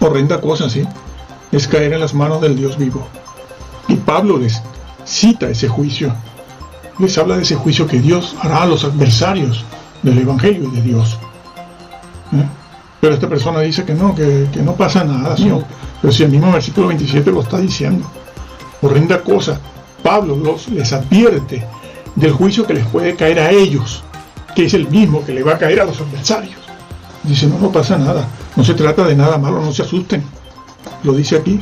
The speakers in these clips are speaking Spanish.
Horrenda cosa, ¿sí? Es caer en las manos del Dios vivo. Y Pablo les cita ese juicio. Les habla de ese juicio que Dios hará a los adversarios del Evangelio y de Dios. Pero esta persona dice que no pasa nada, ¿sí? Pero si el mismo versículo 27 lo está diciendo. Horrenda cosa. Pablo les advierte del juicio que les puede caer a ellos, que es el mismo que le va a caer a los adversarios. Dice, no pasa nada, no se trata de nada malo, no se asusten. Lo dice aquí.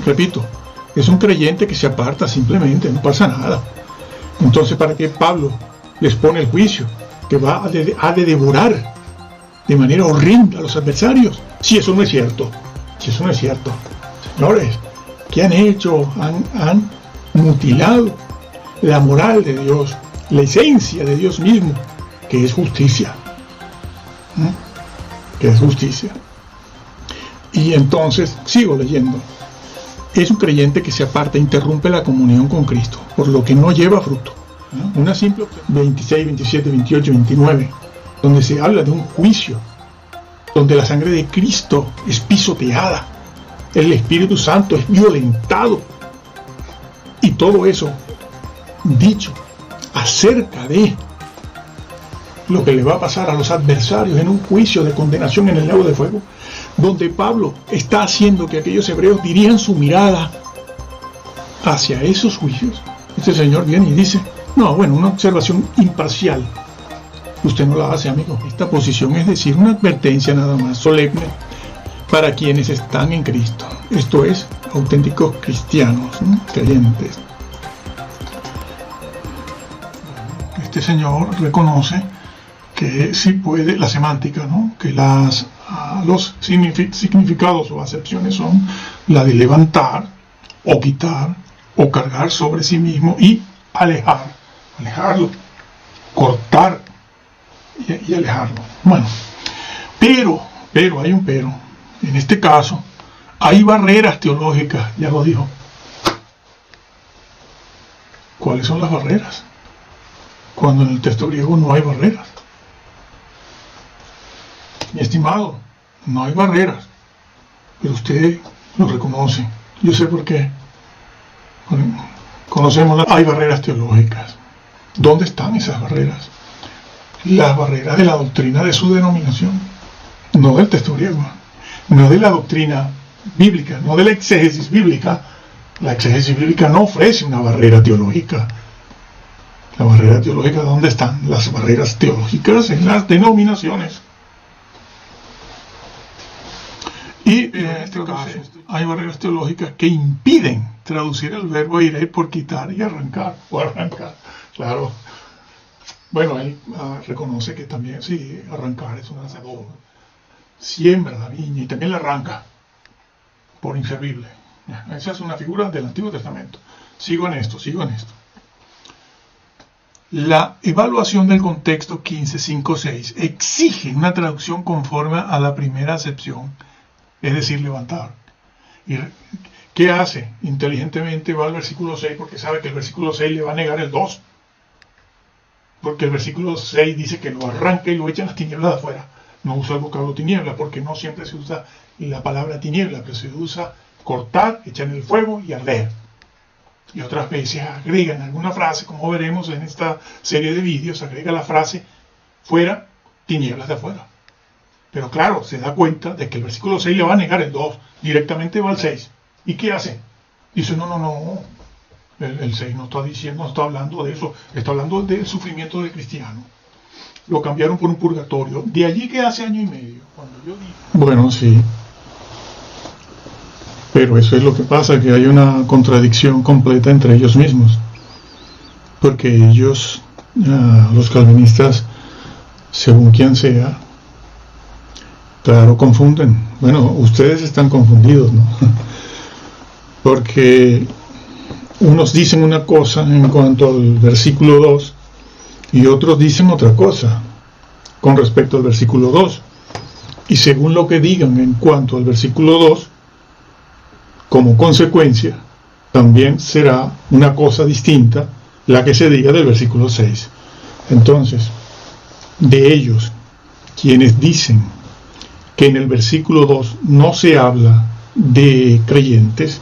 Repito, es un creyente que se aparta simplemente, no pasa nada. Entonces, ¿para qué Pablo les pone el juicio que ha de devorar de manera horrenda a los adversarios? Si eso no es cierto, Señores, ¿qué han hecho? Han mutilado la moral de Dios, la esencia de Dios mismo, que es justicia. Y entonces, sigo leyendo. Es un creyente que se aparta e interrumpe la comunión con Cristo, por lo que no lleva fruto. Una simple 26, 27, 28, 29, donde se habla de un juicio, donde la sangre de Cristo es pisoteada, el Espíritu Santo es violentado, y todo eso dicho acerca de lo que le va a pasar a los adversarios en un juicio de condenación en el lago de fuego, donde Pablo está haciendo que aquellos hebreos dirijan su mirada hacia esos juicios. Este señor viene y dice, una observación imparcial. Usted no la hace, amigo. Esta posición es decir, una advertencia nada más solemne para quienes están en Cristo. Esto es, auténticos cristianos, creyentes. Este señor reconoce que sí puede, la semántica, que los significados o acepciones son la de levantar, o quitar, o cargar sobre sí mismo y alejarlo, cortar y alejarlo. Bueno, pero, hay un pero. En este caso, hay barreras teológicas, ya lo dijo. ¿Cuáles son las barreras? Cuando en el texto griego no hay barreras. Mi estimado, no hay barreras, pero usted lo reconoce. Yo sé por qué. Hay barreras teológicas. ¿Dónde están esas barreras? Las barreras de la doctrina de su denominación, no del texto griego, no de la doctrina bíblica, no de la exégesis bíblica. La exégesis bíblica no ofrece una barrera teológica. La barrera teológica, ¿dónde están? Las barreras teológicas en las denominaciones. Y en este caso hay barreras teológicas que impiden traducir el verbo ir por quitar y arrancar, claro. Bueno, él reconoce que también, sí, arrancar es una acepción. Siembra la viña y también la arranca por inservible. Esa es una figura del Antiguo Testamento. Sigo en esto. La evaluación del contexto 15.5.6 exige una traducción conforme a la primera acepción, es decir, levantar. ¿Y qué hace? Inteligentemente va al versículo 6 porque sabe que el versículo 6 le va a negar el 2. Porque el versículo 6 dice que lo arranca y lo echa en las tinieblas de afuera. No usa el vocablo tiniebla porque no siempre se usa la palabra tiniebla, pero se usa cortar, echar en el fuego y arder. Y otras veces agrega en alguna frase, como veremos en esta serie de vídeos, agrega la frase fuera, tinieblas de afuera. Pero claro, se da cuenta de que el versículo 6 le va a negar el 2, directamente va al 6. ¿Y qué hace? Dice, no. El 6 no está diciendo, no está hablando de eso, está hablando del sufrimiento del cristiano. Lo cambiaron por un purgatorio. De allí que hace año y medio, cuando yo dije... Bueno, sí. Pero eso es lo que pasa, que hay una contradicción completa entre ellos mismos. Porque ellos, los calvinistas, según quien sea, claro, confunden. Bueno, ustedes están confundidos, ¿no? Porque unos dicen una cosa en cuanto al versículo 2 y otros dicen otra cosa con respecto al versículo 2. Y según lo que digan en cuanto al versículo 2, como consecuencia, también será una cosa distinta la que se diga del versículo 6. Entonces, de ellos, quienes dicen que en el versículo 2 no se habla de creyentes,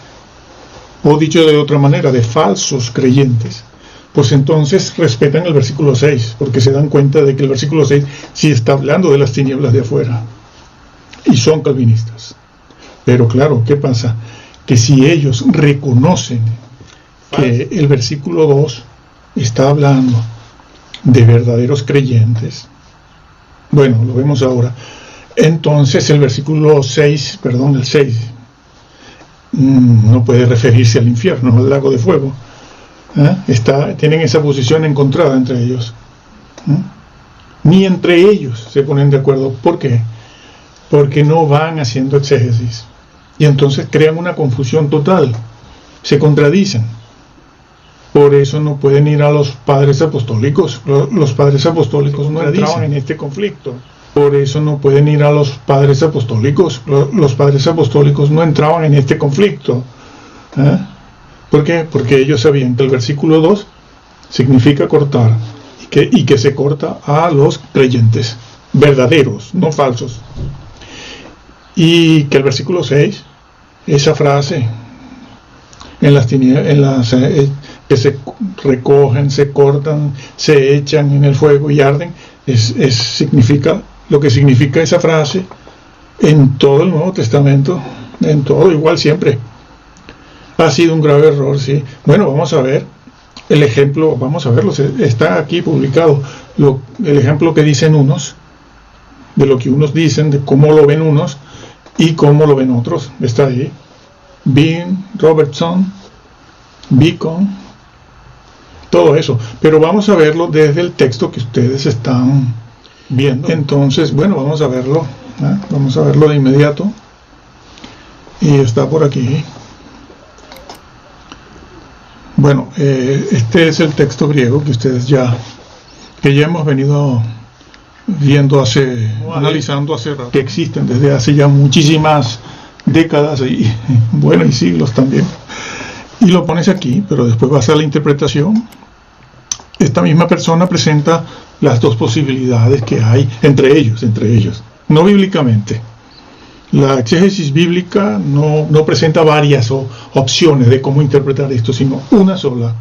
o dicho de otra manera, de falsos creyentes, pues entonces respetan el versículo 6, porque se dan cuenta de que el versículo 6 sí está hablando de las tinieblas de afuera, y son calvinistas. Pero claro, ¿qué pasa? Que si ellos reconocen que el versículo 2 está hablando de verdaderos creyentes, bueno, lo vemos ahora, entonces el versículo 6, perdón, el 6, no puede referirse al infierno, al lago de fuego. Tienen esa posición encontrada entre ellos. Ni entre ellos se ponen de acuerdo. ¿Por qué? Porque no van haciendo exégesis. Y entonces crean una confusión total. Se contradicen. Por eso no pueden ir a los padres apostólicos. Los padres apostólicos no entraban en este conflicto. Por eso no pueden ir a los padres apostólicos. Los padres apostólicos no entraban en este conflicto. ¿Por qué? Porque ellos sabían que el versículo 2 significa cortar, y que se corta a los creyentes verdaderos, no falsos. Y que el versículo 6, esa frase, que se recogen, se cortan, se echan en el fuego y arden, significa lo que significa esa frase en todo el Nuevo Testamento, en todo, igual siempre. Ha sido un grave error, sí. Bueno, vamos a ver el ejemplo, vamos a verlo, está aquí publicado, el ejemplo que dicen unos, de lo que unos dicen, de cómo lo ven unos y cómo lo ven otros, está ahí. Bean, Robertson, Beacon, todo eso. Pero vamos a verlo desde el texto que ustedes están viendo. Entonces, bueno, vamos a verlo. Vamos a verlo de inmediato. Y está por aquí. Bueno, este es el texto griego que ustedes ya hemos venido viendo analizando hace rato, que existen desde hace ya muchísimas décadas y siglos también. Y lo pones aquí, pero después vas a la interpretación. Esta misma persona presenta las dos posibilidades que hay entre ellos, no bíblicamente. La exégesis bíblica no presenta varias opciones de cómo interpretar esto, sino una sola.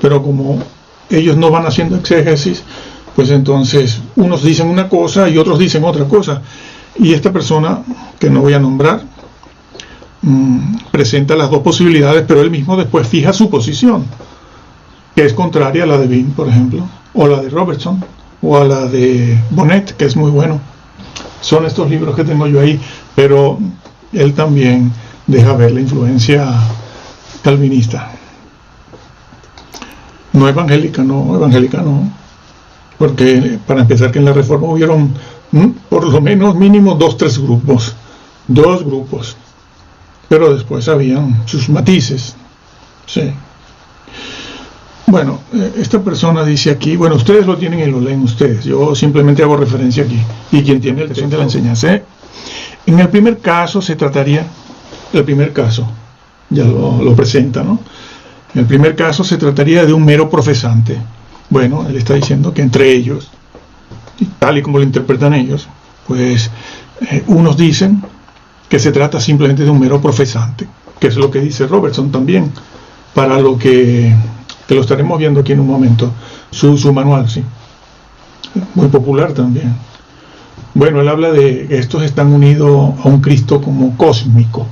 Pero como ellos no van haciendo exégesis, pues entonces unos dicen una cosa y otros dicen otra cosa. Y esta persona, que no voy a nombrar, presenta las dos posibilidades, pero él mismo después fija su posición, que es contraria a la de Bean, por ejemplo, o la de Robertson, o a la de Bonnet, que es muy bueno. Son estos libros que tengo yo ahí, pero él también deja ver la influencia calvinista. No evangélica, no. Porque, para empezar, que en la Reforma hubieron por lo menos mínimo 2 grupos. Pero después habían sus matices. Sí. Bueno, esta persona dice aquí, bueno, ustedes lo tienen y lo leen ustedes, yo simplemente hago referencia aquí, y quien tiene el texto de la enseñanza. En el primer caso ya lo presenta, ¿no? En el primer caso se trataría de un mero profesante. Bueno, él está diciendo que entre ellos, tal y como lo interpretan ellos, pues unos dicen que se trata simplemente de un mero profesante, que es lo que dice Robertson también, para lo que lo estaremos viendo aquí en un momento, su manual, sí, muy popular también. Bueno, él habla de que estos están unidos a un Cristo como cósmico,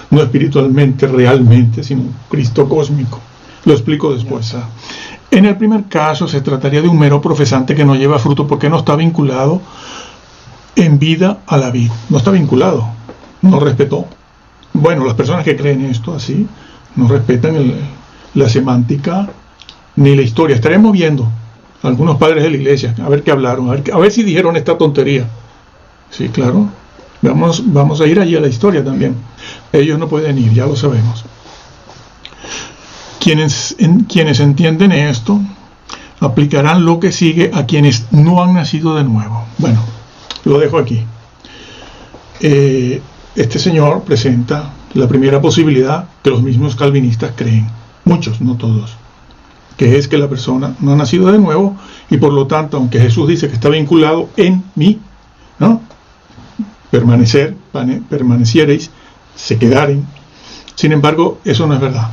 no espiritualmente, realmente, sino un Cristo cósmico. Lo explico después. En el primer caso se trataría de un mero profesante que no lleva fruto porque no está vinculado en vida a la vid, no está vinculado, no respetó. Bueno, las personas que creen esto así, no respetan la semántica ni la historia. Estaremos viendo algunos padres de la iglesia, a ver qué hablaron, a ver si dijeron esta tontería. Sí, claro. Vamos a ir allí a la historia también. Ellos no pueden ir, ya lo sabemos. Quienes entienden esto, aplicarán lo que sigue a quienes no han nacido de nuevo. Bueno, lo dejo aquí. Este señor presenta la primera posibilidad que los mismos calvinistas creen, muchos, no todos, que es que la persona no ha nacido de nuevo y por lo tanto, aunque Jesús dice que está vinculado en mí, ¿no? permaneciereis, se quedaren. Sin embargo, eso no es verdad.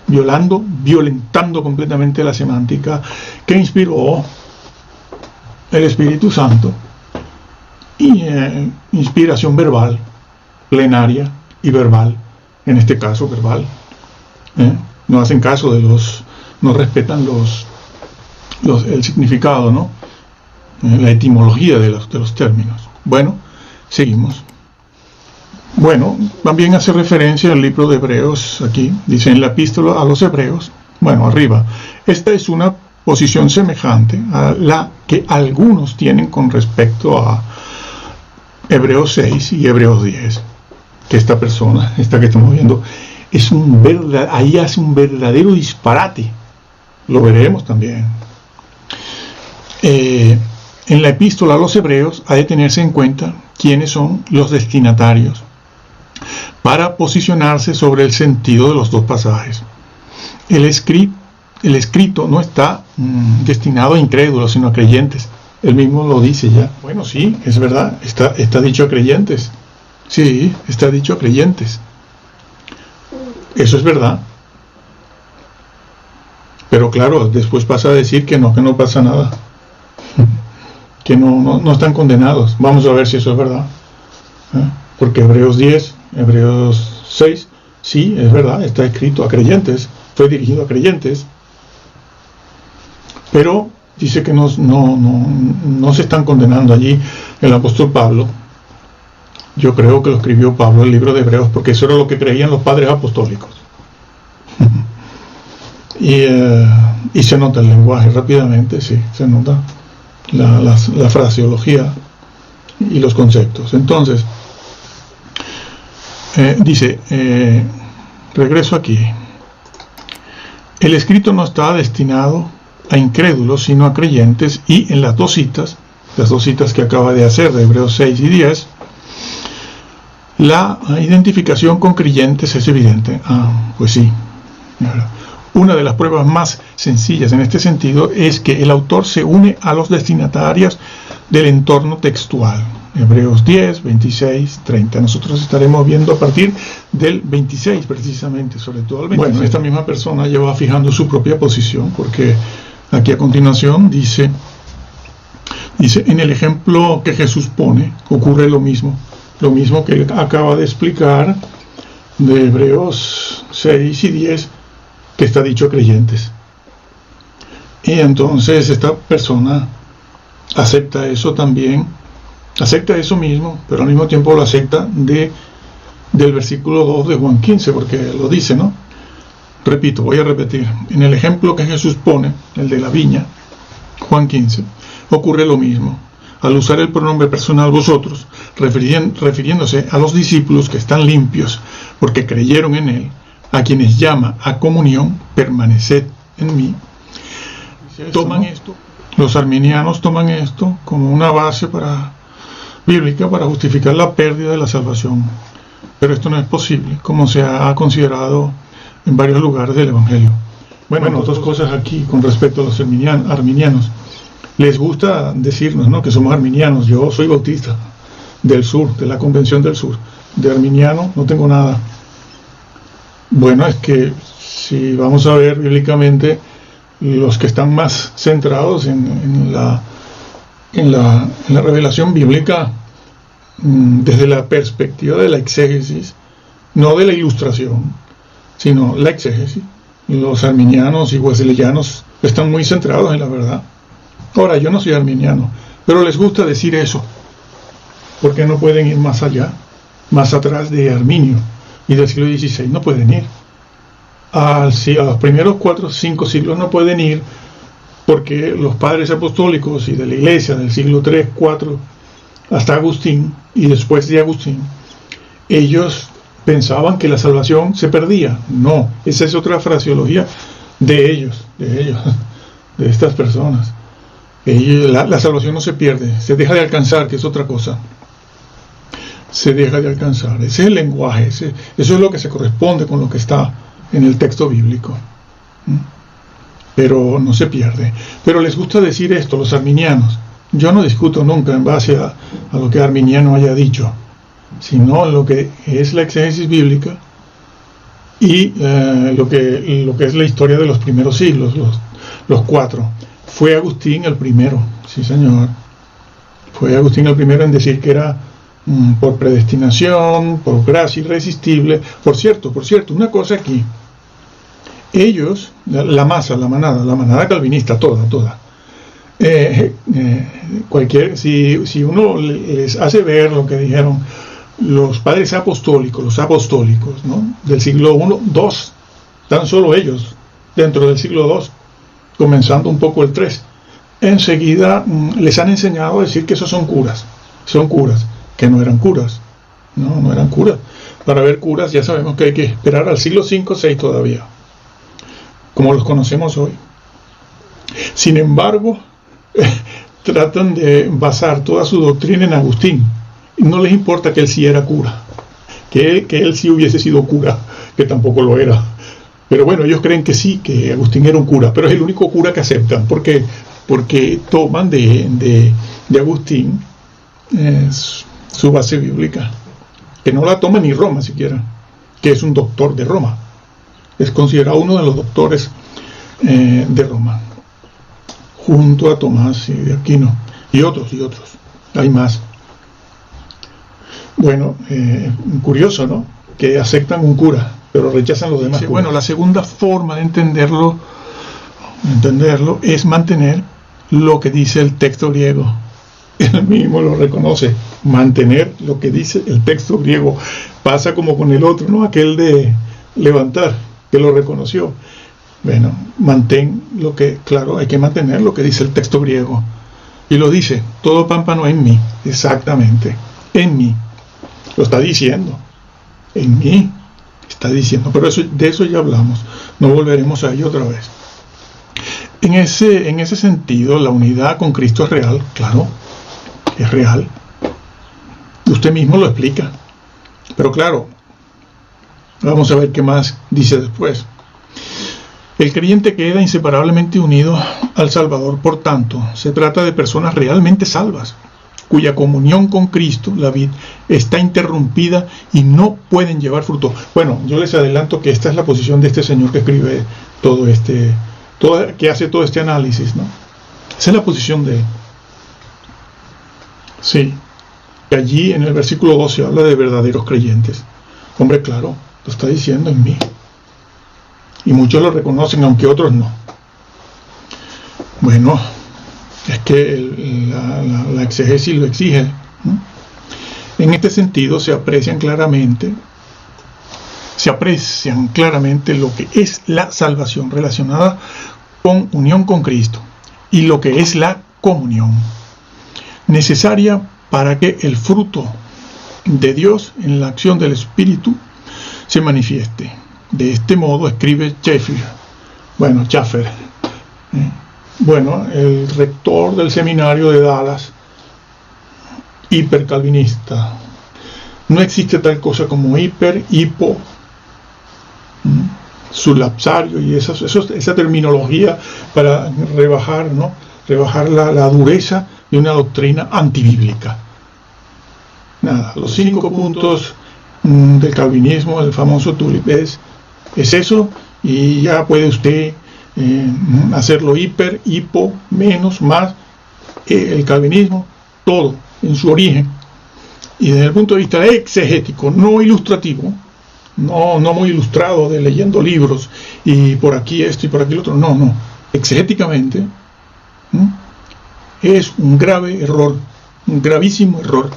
Violentando completamente la semántica que inspiró el Espíritu Santo, y inspiración verbal, plenaria y verbal, en este caso verbal. No hacen caso no respetan el significado, ¿no? La etimología de los términos. Bueno, seguimos. Bueno, también hace referencia al libro de Hebreos aquí, dice en la epístola a los Hebreos, bueno, arriba, esta es una posición semejante a la que algunos tienen con respecto a Hebreos 6 y Hebreos 10, que esta persona, esta que estamos viendo, ahí hace un verdadero disparate. Lo veremos también. En la epístola a los Hebreos ha de tenerse en cuenta quiénes son los destinatarios para posicionarse sobre el sentido de los dos pasajes. El escrito no está destinado a incrédulos, sino a creyentes. Él mismo lo dice ya. Bueno, sí, es verdad, está dicho a creyentes. Sí, está dicho a creyentes. Eso es verdad. Pero claro, después pasa a decir que no pasa nada. Que no están condenados. Vamos a ver si eso es verdad. Porque Hebreos 10, Hebreos 6, sí, es verdad, está escrito a creyentes, fue dirigido a creyentes. Pero dice que no se están condenando allí el apóstol Pablo. Yo creo que lo escribió Pablo, el libro de Hebreos, porque eso era lo que creían los padres apostólicos. Y se nota el lenguaje rápidamente, sí, se nota la fraseología y los conceptos. Entonces, dice, regreso aquí, el escrito no está destinado a incrédulos, sino a creyentes, y en las dos citas que acaba de hacer, de Hebreos 6 y 10, la identificación con creyentes es evidente. Pues sí. Una de las pruebas más sencillas en este sentido es que el autor se une a los destinatarios del entorno textual. Hebreos 10, 26, 30. Nosotros estaremos viendo a partir del 26 precisamente, sobre todo el 26. Bueno, esta misma persona ya va fijando su propia posición, porque aquí a continuación dice, en el ejemplo que Jesús pone, ocurre lo mismo que él acaba de explicar de Hebreos 6 y 10, que está dicho a creyentes. Y entonces esta persona acepta eso también, acepta eso mismo, pero al mismo tiempo lo acepta del versículo 2 de Juan 15, porque lo dice, ¿no? Repito, voy a repetir. En el ejemplo que Jesús pone, el de la viña, Juan 15, ocurre lo mismo. Al usar el pronombre personal vosotros, refiriéndose a los discípulos que están limpios porque creyeron en él, a quienes llama a comunión, permaneced en mí. Toman esto, los arminianos toman esto como una base bíblica para justificar la pérdida de la salvación. Pero esto no es posible, como se ha considerado en varios lugares del Evangelio. Bueno, dos cosas aquí con respecto a los arminianos. Les gusta decirnos, ¿no?, que somos arminianos. Yo soy bautista del sur, de la Convención del Sur. De arminiano no tengo nada. Bueno, es que si vamos a ver bíblicamente, los que están más centrados en la revelación bíblica, desde la perspectiva de la exégesis, no de la ilustración, sino la exégesis. Los arminianos y wesleyanos están muy centrados en la verdad. Ahora, yo no soy arminiano, pero les gusta decir eso, porque no pueden ir más allá, más atrás de Arminio y del siglo XVI. No pueden ir. A los primeros 4 o 5 siglos no pueden ir, porque los padres apostólicos y de la iglesia del siglo 3, 4, hasta Agustín, y después de Agustín, ellos pensaban que la salvación se perdía. No, esa es otra fraseología de ellos, de estas personas. La salvación no se pierde, se deja de alcanzar, que es otra cosa. Se deja de alcanzar. Ese es el lenguaje, eso es lo que se corresponde con lo que está en el texto bíblico. Pero no se pierde. Pero les gusta decir esto, los arminianos, yo no discuto nunca en base a lo que Arminiano haya dicho, sino en lo que es la exégesis bíblica y lo que es la historia de los primeros siglos, los cuatro. Fue Agustín el primero, sí señor, fue Agustín el primero en decir que era por predestinación, por gracia irresistible. Por cierto, una cosa aquí, ellos, la manada calvinista, toda, si uno les hace ver lo que dijeron los padres apostólicos, ¿no? Del siglo I, II, tan solo ellos, dentro del siglo II, comenzando un poco el 3, enseguida les han enseñado a decir que esos son curas, que no eran curas, no eran curas. Para ver curas ya sabemos que hay que esperar al siglo V, VI todavía, como los conocemos hoy. Sin embargo, tratan de basar toda su doctrina en Agustín. No les importa que él sí era cura, que él sí hubiese sido cura, que tampoco lo era. Pero bueno, ellos creen que sí, que Agustín era un cura, pero es el único cura que aceptan, porque toman de Agustín su base bíblica, que no la toma ni Roma siquiera, que es un doctor de Roma. Es considerado uno de los doctores de Roma, junto a Tomás y de Aquino, y otros. Hay más. Bueno, curioso, ¿no? Que aceptan un cura, pero rechazan los demás. Sí, bueno, la segunda forma de entenderlo es mantener lo que dice el texto griego. Él mismo lo reconoce, mantener lo que dice el texto griego. Pasa como con el otro, ¿no? Aquel de levantar, que lo reconoció. Bueno, hay que mantener lo que dice el texto griego. Y lo dice, todo pámpano en mí, exactamente, en mí. Lo está diciendo, en mí está diciendo, pero de eso ya hablamos, no volveremos a ello otra vez. En ese sentido, la unidad con Cristo es real, claro, es real. Usted mismo lo explica, pero claro, vamos a ver qué más dice después. El creyente queda inseparablemente unido al Salvador, por tanto, se trata de personas realmente salvas, cuya comunión con Cristo, la vid, está interrumpida y no pueden llevar fruto. Bueno, yo les adelanto que esta es la posición de este señor que escribe que hace todo este análisis, ¿no? Esa es la posición de él. Sí, y allí en el versículo 12 habla de verdaderos creyentes. Hombre, claro, lo está diciendo en mí. Y muchos lo reconocen, aunque otros no. Bueno, es que la exégesis lo exige, ¿no? En este sentido se aprecian claramente lo que es la salvación relacionada con unión con Cristo y lo que es la comunión necesaria para que el fruto de Dios en la acción del Espíritu se manifieste. De este modo escribe Schaeffer, el rector del seminario de Dallas, hipercalvinista. No existe tal cosa como hipo, sulapsario y esa terminología para rebajar la dureza de una doctrina antibíblica. Nada, los 5 puntos del calvinismo, el famoso tulip, es eso, y ya puede usted hacerlo hipo, menos, más, el calvinismo, todo en su origen, y desde el punto de vista exegético, no ilustrativo, no muy ilustrado de leyendo libros y por aquí esto y por aquí lo otro, no, exegéticamente es un grave error, un gravísimo error.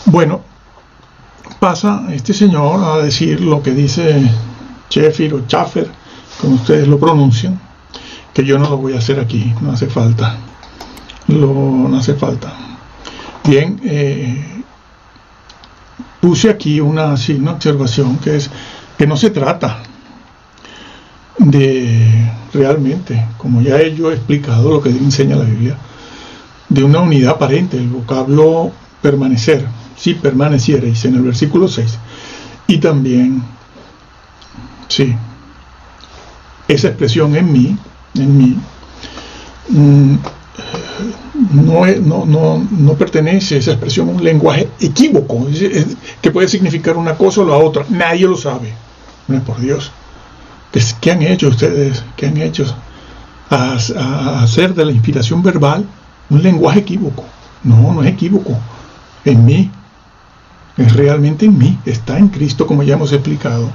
Bueno, pasa este señor a decir lo que dice Schaffer, como ustedes lo pronuncian, que yo no lo voy a hacer aquí, no hace falta. Bien, puse aquí una observación, que es que no se trata de realmente, como ya yo he explicado lo que enseña la Biblia, de una unidad aparente. El vocablo permanecer, si permaneciereis, en el versículo 6, y también esa expresión en mí no pertenece esa expresión a un lenguaje equívoco, que puede significar una cosa o la otra. Nadie lo sabe. No es por Dios. ¿Qué han hecho ustedes? ¿Qué han hecho? A hacer de la inspiración verbal un lenguaje equívoco. No es equívoco. En mí. Es realmente en mí. Está en Cristo, como ya hemos explicado.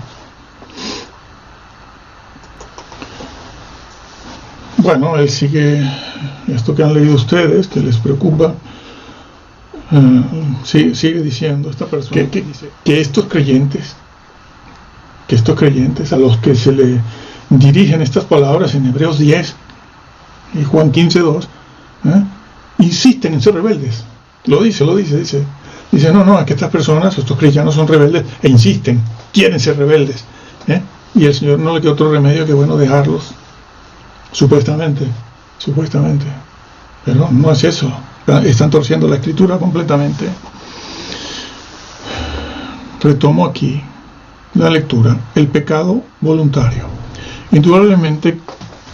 Bueno, él sigue esto que han leído ustedes, que les preocupa. Sigue diciendo esta persona que estos creyentes a los que se le dirigen estas palabras en Hebreos 10 y Juan 15:2, insisten en ser rebeldes. Lo dice. Dice, no, es que estas personas, estos cristianos son rebeldes e insisten, quieren ser rebeldes. Y el Señor no le queda otro remedio que, bueno, dejarlos. Supuestamente. Pero no es eso. Están torciendo la Escritura completamente. Retomo aquí la lectura. El pecado voluntario. Indudablemente,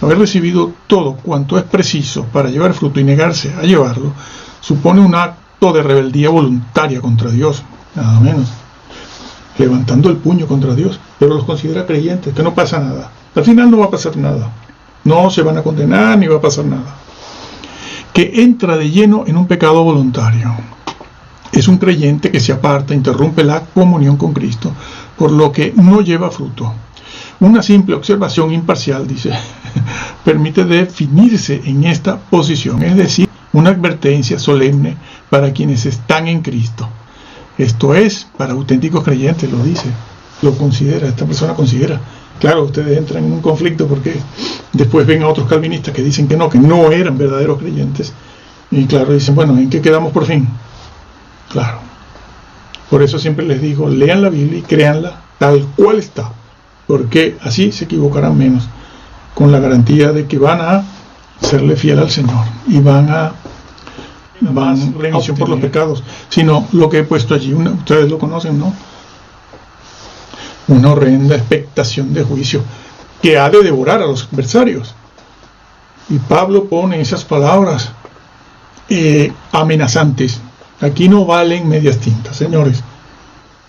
haber recibido todo cuanto es preciso para llevar fruto y negarse a llevarlo, supone un acto de rebeldía voluntaria contra Dios, nada menos. Levantando el puño contra Dios, pero los considera creyentes, que no pasa nada. Al final no va a pasar nada. No se van a condenar ni va a pasar nada. Que entra de lleno en un pecado voluntario. Es un creyente que se aparta, interrumpe la comunión con Cristo, por lo que no lleva fruto. Una simple observación imparcial, dice, permite definirse en esta posición, es decir, una advertencia solemne para quienes están en Cristo. Esto es, para auténticos creyentes, lo dice, lo considera, esta persona considera. Claro, ustedes entran en un conflicto porque después ven a otros calvinistas que dicen que no eran verdaderos creyentes. Y claro, dicen, bueno, ¿en qué quedamos por fin? Claro. Por eso siempre les digo, lean la Biblia y créanla tal cual está, porque así se equivocarán menos, con la garantía de que van a serle fiel al Señor y van a remisión por los pecados. Sino lo que he puesto allí, ustedes lo conocen, ¿no? Una horrenda expectación de juicio que ha de devorar a los adversarios. Y Pablo pone esas palabras amenazantes. Aquí no valen medias tintas, señores.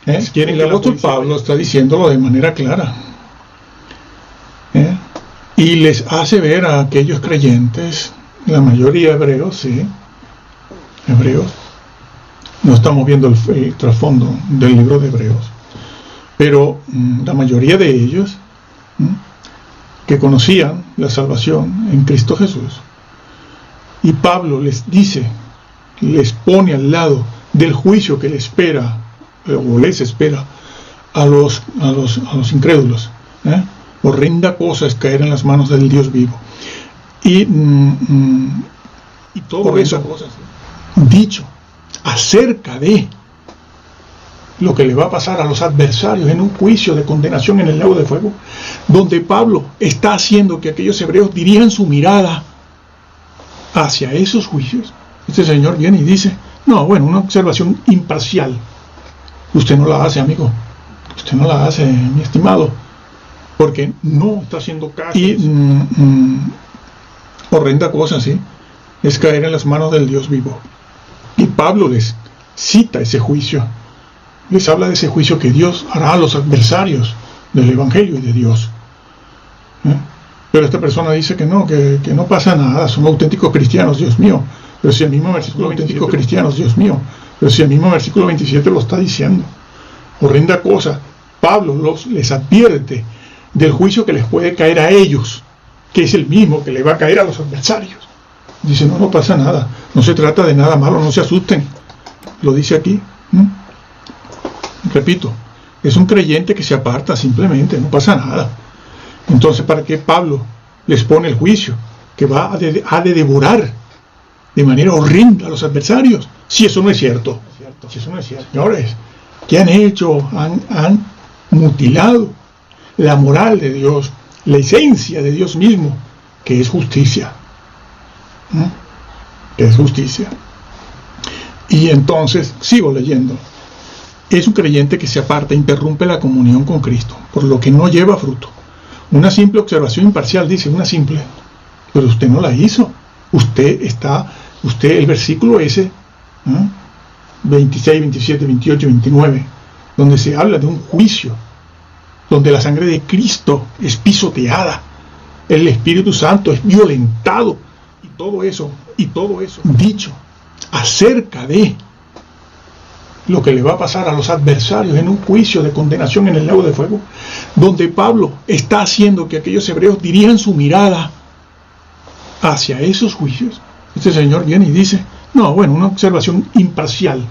El apóstol Pablo está diciéndolo de manera clara. Y les hace ver a aquellos creyentes, la mayoría hebreos, sí, hebreos. No estamos viendo el trasfondo del libro de Hebreos. Pero la mayoría de ellos que conocían la salvación en Cristo Jesús, y Pablo les dice, les pone al lado del juicio que les espera a los incrédulos. Horrenda cosa es caer en las manos del Dios vivo. Y todo eso dicho acerca de lo que le va a pasar a los adversarios en un juicio de condenación en el lago de fuego, donde Pablo está haciendo que aquellos hebreos dirijan su mirada hacia esos juicios. Este señor viene y dice, una observación imparcial. Usted no la hace, amigo. Usted no la hace, mi estimado, porque no está haciendo caso. Y horrenda cosa, ¿sí? Es caer en las manos del Dios vivo. Y Pablo les cita ese juicio. Les habla de ese juicio que Dios hará a los adversarios del Evangelio y de Dios. Pero esta persona dice que no pasa nada, son auténticos cristianos, Dios mío. Pero si el mismo versículo 27, cristianos, Dios mío. Pero si el mismo versículo 27 lo está diciendo. Horrenda cosa. Pablo les advierte del juicio que les puede caer a ellos, que es el mismo que le va a caer a los adversarios. Dice, no pasa nada, no se trata de nada malo, no se asusten. Lo dice aquí. Repito, es un creyente que se aparta simplemente, no pasa nada. Entonces, ¿para qué Pablo les pone el juicio que ha de devorar de manera horrenda a los adversarios? Si eso no es cierto. Si eso no es cierto. Señores, ¿qué han hecho? Han mutilado la moral de Dios, la esencia de Dios mismo, que es justicia. Que es justicia. Y entonces, sigo leyendo. Es un creyente que se aparta, interrumpe la comunión con Cristo, por lo que no lleva fruto. Una simple observación imparcial, dice, una simple, pero usted no la hizo. Usted está Usted, el versículo ese, 26, 27, 28, 29, donde se habla de un juicio, donde la sangre de Cristo es pisoteada, el Espíritu Santo es violentado, y todo eso dicho acerca de lo que le va a pasar a los adversarios en un juicio de condenación en el lago de fuego, donde Pablo está haciendo que aquellos hebreos dirijan su mirada hacia esos juicios. Este señor viene y dice, no, bueno, una observación imparcial.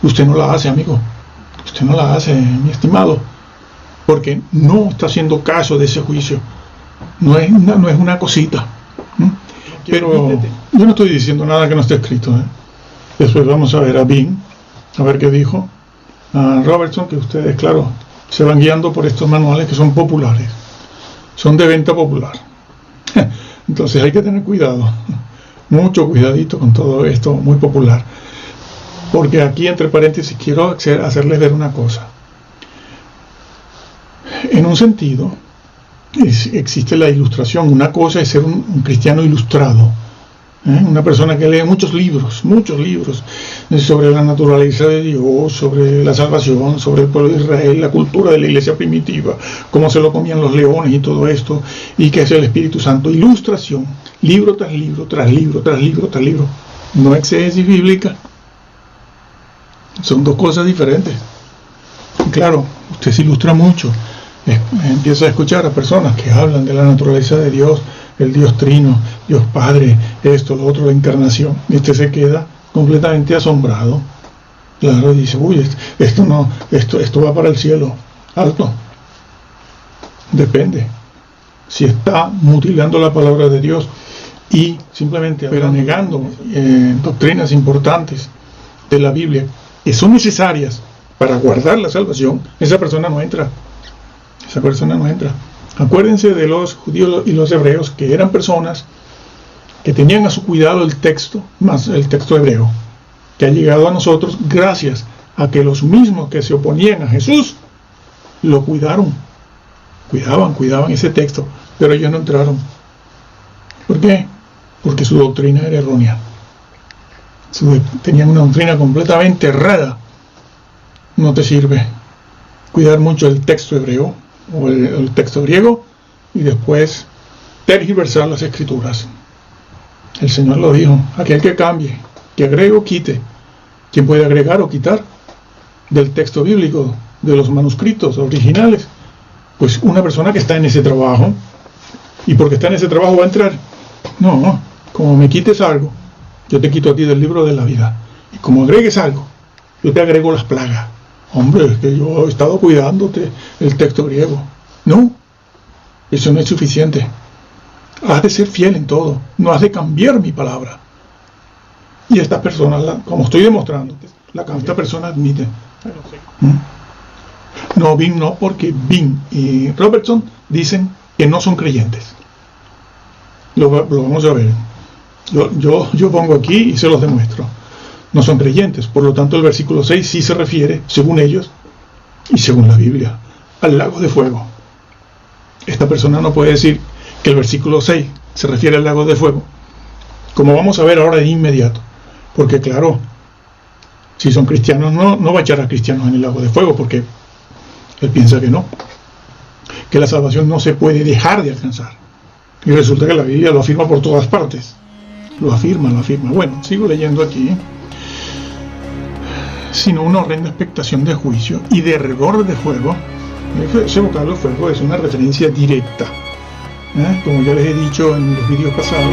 Usted no la hace, amigo. Usted no la hace, mi estimado, porque no está haciendo caso de ese juicio. No es una cosita. Pero yo no estoy diciendo nada que no esté escrito. Después vamos a ver a Bean, a ver qué dijo. A Robertson, que ustedes, claro, se van guiando por estos manuales que son populares. Son de venta popular. Entonces hay que tener cuidado. Mucho cuidadito con todo esto muy popular. Porque aquí, entre paréntesis, quiero hacerles ver una cosa. En un sentido, existe la ilustración. Una cosa es ser un cristiano ilustrado, una persona que lee muchos libros sobre la naturaleza de Dios, sobre la salvación, sobre el pueblo de Israel, la cultura de la iglesia primitiva, cómo se lo comían los leones y todo esto, y que es el Espíritu Santo. Ilustración, libro tras libro, tras libro, tras libro, tras libro. No exégesis bíblica. Son dos cosas diferentes. Y claro, usted se ilustra mucho. Empieza a escuchar a personas que hablan de la naturaleza de Dios, el Dios Trino, Dios Padre, esto, lo otro, la encarnación, y usted se queda completamente asombrado. Claro, dice, uy, esto va para el cielo. Alto. Depende. Si está mutilando la palabra de Dios y simplemente, pero negando doctrinas importantes de la Biblia que son necesarias para guardar la salvación, esa persona no entra. Esa persona no entra. Acuérdense de los judíos y los hebreos, que eran personas que tenían a su cuidado el texto, más el texto hebreo, que ha llegado a nosotros gracias a que los mismos que se oponían a Jesús lo cuidaron. Cuidaban ese texto, pero ellos no entraron. ¿Por qué? Porque su doctrina era errónea. Tenían una doctrina completamente errada. No te sirve cuidar mucho el texto hebreo o el texto griego y después tergiversar las escrituras. El Señor lo dijo, aquel que cambie, que agregue o quite. ¿Quién puede agregar o quitar del texto bíblico, de los manuscritos originales? Pues una persona que está en ese trabajo. ¿Y porque está en ese trabajo va a entrar? No, como me quites algo, yo te quito a ti del libro de la vida. Y como agregues algo, yo te agrego las plagas. Hombre, es que yo he estado cuidándote el texto griego. No, eso no es suficiente. Has de ser fiel en todo. No has de cambiar mi palabra. Y esta persona, como estoy demostrando, esta persona admite. No, Bean no, porque Bean y Robertson dicen que no son creyentes. Lo vamos a ver. Yo pongo aquí y se los demuestro. No son creyentes. Por lo tanto, el versículo 6 sí se refiere, según ellos y según la Biblia, al lago de fuego. Esta persona no puede decir que el versículo 6 se refiere al lago de fuego, como vamos a ver ahora de inmediato. Porque claro, si son cristianos, no va a echar a cristianos en el lago de fuego, porque él piensa que no, que la salvación no se puede dejar de alcanzar. Y resulta que la Biblia lo afirma por todas partes. Lo afirma. Bueno, sigo leyendo aquí. Sino una horrenda expectación de juicio y de hervor de fuego. Ese vocablo fuego es una referencia directa, como ya les he dicho en los vídeos pasados.